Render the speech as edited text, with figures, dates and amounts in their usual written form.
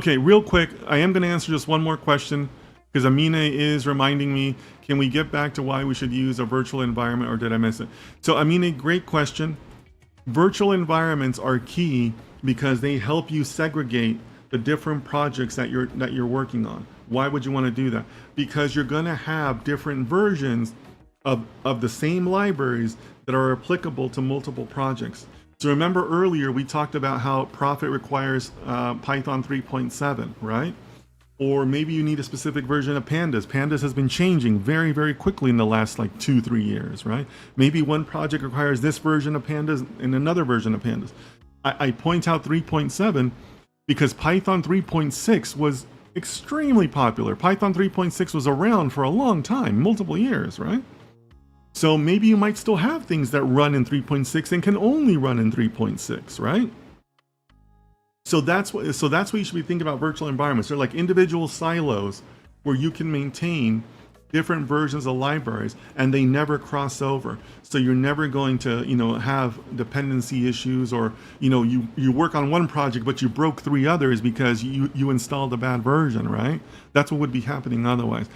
Okay, real quick, I am going to answer just one more question because Amina is reminding me, can we get back to why we should use a virtual environment, or did I miss it? So Amina, great question. Virtual environments are key because they help you segregate the different projects that you're working on. Why would you want to do that? Because you're going to have different versions of the same libraries that are applicable to multiple projects. So remember earlier we talked about how Profit requires Python 3.7, right? Or maybe you need a specific version of Pandas. Pandas has been changing very, very quickly in the last like 2-3 years, right? Maybe one project requires this version of Pandas and another version of Pandas. I point out 3.7 because Python 3.6 was extremely popular. Python 3.6 was around for a long time, multiple years, right? So maybe you might still have things that run in 3.6 and can only run in 3.6, right? So that's what you should be thinking about virtual environments. They're like individual silos where you can maintain different versions of libraries and they never cross over. So you're never going to, have dependency issues, or, you work on one project but you broke 3 others because you installed a bad version, right? That's what would be happening otherwise.